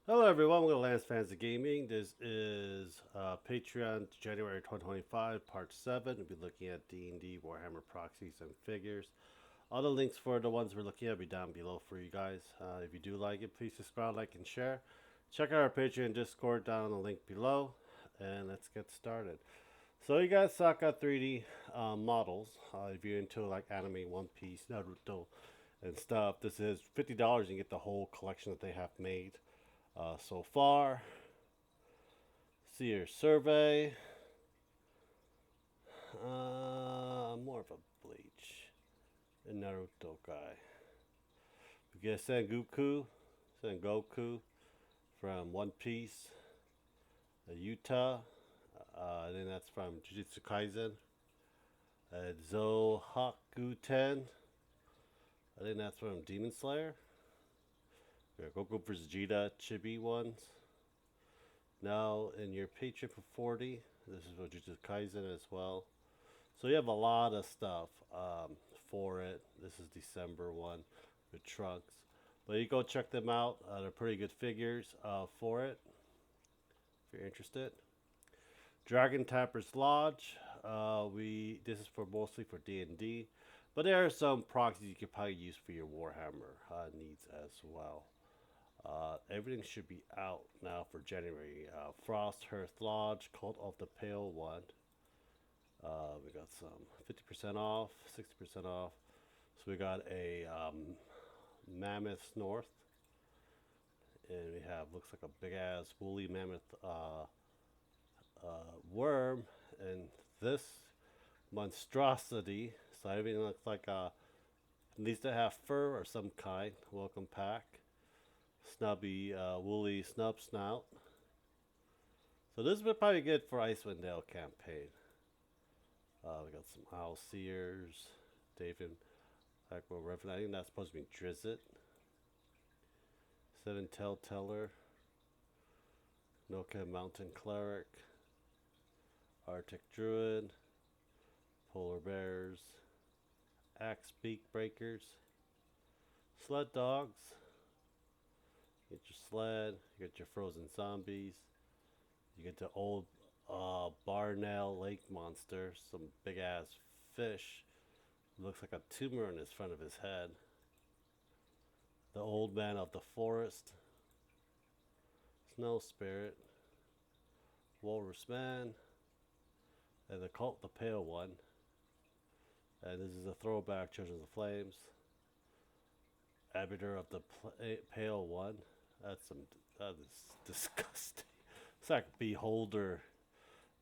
Hello everyone, welcome to Lance Fans of Gaming. This is Patreon January 2025 Part 7. We'll be looking at D&D, Warhammer proxies, and figures. All the links for the ones we're looking at will be down below for you guys. If you do like it, please subscribe, like, and share. Check out our Patreon Discord down in the link below. And let's get started. So you guys suck at 3D models. If you're into like anime, One Piece, Naruto, and stuff, this is $50 and you get the whole collection that they have made. So far, see your survey. More of a Bleach and Naruto guy. We get Sengoku from One Piece, Utah. Then that's from Jujutsu Kaisen. Zohaku-ten. I think that's from Demon Slayer. Goku vs. Vegeta Chibi ones. Now in your Patreon for 40. This is for Jujutsu Kaisen as well. So you have a lot of stuff for it. This is December one with Trunks. But you go check them out. They're pretty good figures for it. If you're interested. Dragon Tapper's Lodge. This is for mostly for D&D. But there are some proxies you could probably use for your Warhammer needs as well. Everything should be out now for January. Frost Hearth Lodge, Cult of the Pale One. We got some 50% off, 60% off. So we got a Mammoth North. And we have, looks like a big ass woolly mammoth worm. And this monstrosity. So everything looks like needs to have fur or some kind. Welcome pack. Snubby, woolly snub snout. So this would probably good for Icewind Dale campaign. We got some Owl Seers, David Aqua Revenant. I think that's supposed to be Drizzt. Seven Tellteller, Noka Mountain Cleric, Arctic Druid, Polar Bears, Axe Beak Breakers, Sled Dogs. Get your sled, you get your frozen zombies, you get the old Barnell lake monster, some big ass fish. Looks like a tumor in his front of his head. The old man of the forest, Snow Spirit, Walrus Man, and the Cult the Pale One. And this is a throwback Children of the Flames. Arbiter of the Pale One. That is disgusting. It's like Beholder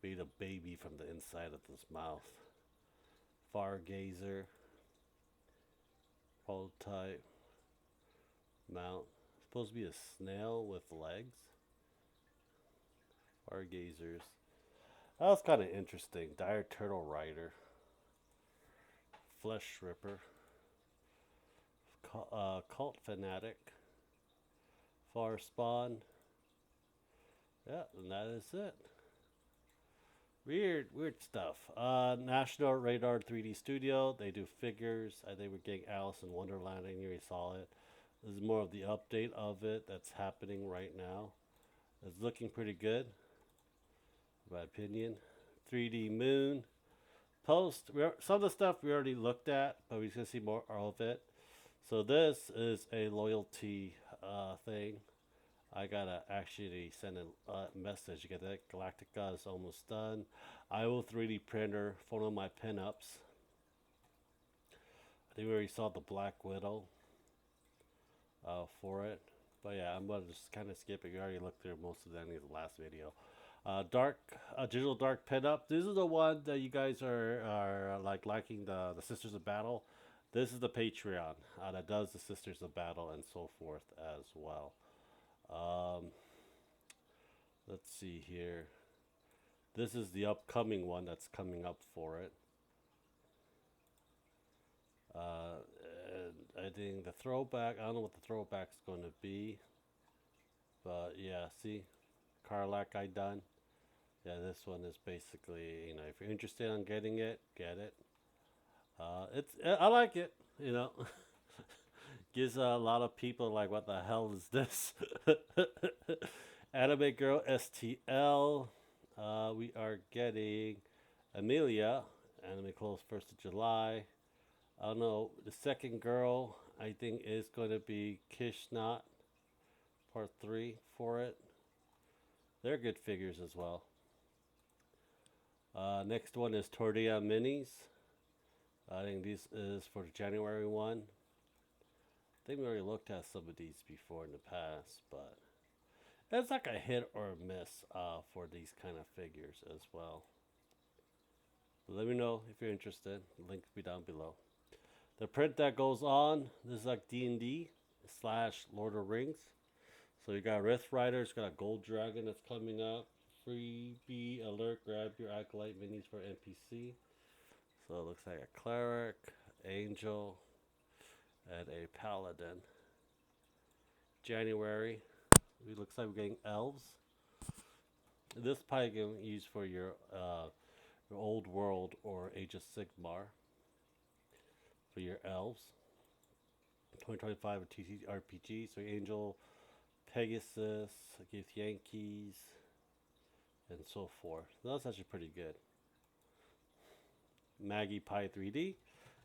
made a baby from the inside of his mouth. Fargazer. Prototype. Mount. Supposed to be a snail with legs. Fargazers. That was kind of interesting. Dire Turtle Rider. Flesh Ripper. Cult Fanatic. Far Spawn. Yeah, and that is it. Weird stuff. National Radar 3D Studio. They do figures. I think we're getting Alice in Wonderland. I already saw it. This is more of the update of it that's happening right now. It's looking pretty good, in my opinion. 3D Moon. Post. Some of the stuff we already looked at, but we're going to see more of it. So this is a loyalty thing. I gotta actually send a message. You get that? Galactica is almost done. I will 3D printer for one of my pinups. I think we already saw the Black Widow for it. But yeah, I'm gonna just kind of skip it. You already looked through most of the ending of the last video. Digital Dark pinup. This is the one that you guys are like liking, the Sisters of Battle. This is the Patreon that does the Sisters of Battle and so forth as well. Let's see here. This is the upcoming one that's coming up for it. And I think the throwback, I don't know what the throwback's going to be. But yeah, see? Karlak I done. Yeah, this one is basically, if you're interested in getting it, get it. I like it, gives a lot of people like, what the hell is this? Anime Girl STL. We are getting Amelia. Anime close 1st of July. I don't know. The second girl, I think, is going to be Kishnot, part 3 for it. They're good figures as well. Next one is Tortilla Minis. I think this is for the January one. I think we already looked at some of these before in the past, but it's like a hit or a miss for these kind of figures as well. But let me know if you're interested. The link will be down below. The print that goes on, this is like D&D / Lord of Rings. So you got Rift Riders, got a Gold Dragon that's coming up. Freebie alert, grab your Acolyte minis for NPC. So it looks like a Cleric, Angel, and a Paladin. January, it looks like we're getting Elves. This probably can be used for your Old World or Age of Sigmar for your Elves. 2025 TTRPG, so Angel, Pegasus, Gift Yankees, and so forth. So that's actually pretty good. Maggie Pie 3D,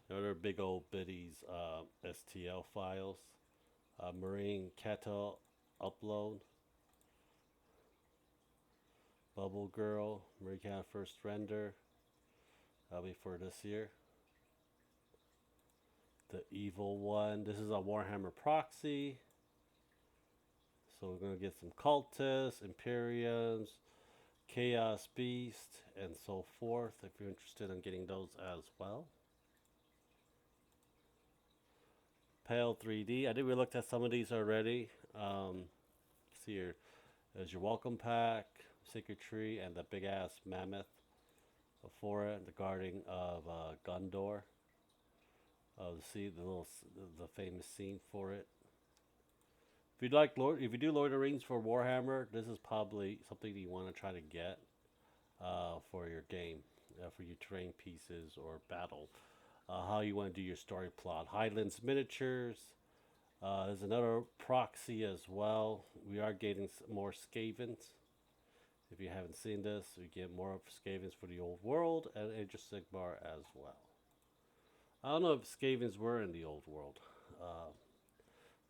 another big old biddies STL files. Marine Kettle Upload. Bubble Girl, Marie Cat First Render. That'll be for this year. The Evil One. This is a Warhammer proxy. So we're going to get some Cultists, Imperiums, Chaos Beast, and so forth, if you're interested in getting those as well. Pale 3D. I think we looked at some of these already. See here, there's your Welcome Pack, Sacred Tree, and the big ass mammoth for it, the guarding of Gondor. See the famous scene for it. If you do Lord of the Rings for Warhammer, this is probably something you want to try to get for your game, for your terrain pieces or battle. How you want to do your story plot. Highlands Miniatures. There's another proxy as well. We are getting more Skavens. If you haven't seen this, we get more Skavens for the Old World and Age of Sigmar as well. I don't know if Skavens were in the Old World.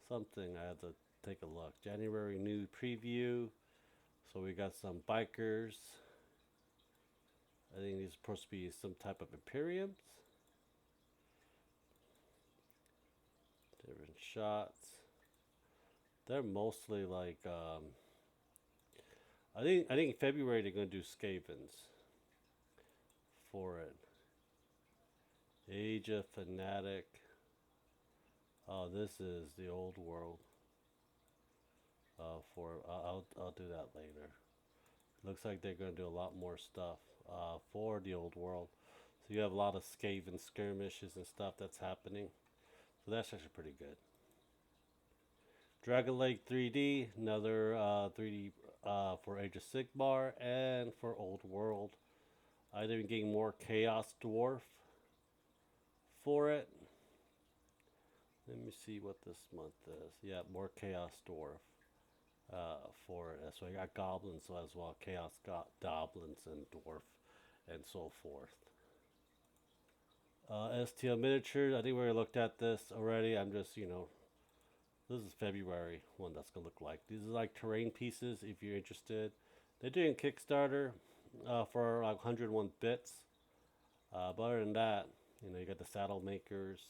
Something I had to take a look. January new preview. So we got some bikers. I think these are supposed to be some type of Imperiums. Different shots. They're mostly like I think in February they're gonna do Skavens for it. Age of Fanatic. Oh, this is the Old World. I'll do that later. Looks like they're gonna do a lot more stuff for the Old World. So you have a lot of Skaven skirmishes and stuff that's happening. So that's actually pretty good. Dragon Lake 3D, another 3D for Age of Sigmar and for Old World. I think we're getting more Chaos Dwarf for it. Let me see what this month is. Yeah, more Chaos Dwarf for it. So I got Goblins as well. Chaos Goblins and Dwarf and so forth. STL Miniatures. I think we already looked at this already. I'm just, this is February one that's going to look like. These are like terrain pieces if you're interested. They're doing Kickstarter for like 101 bits. But other than that, you got the Saddle Makers,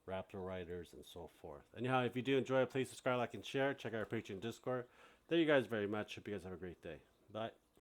Raptor Riders, and so forth. Anyhow, if you do enjoy it, please subscribe, like, and share. Check out our Patreon and Discord. Thank you guys very much. Hope you guys have a great day. Bye.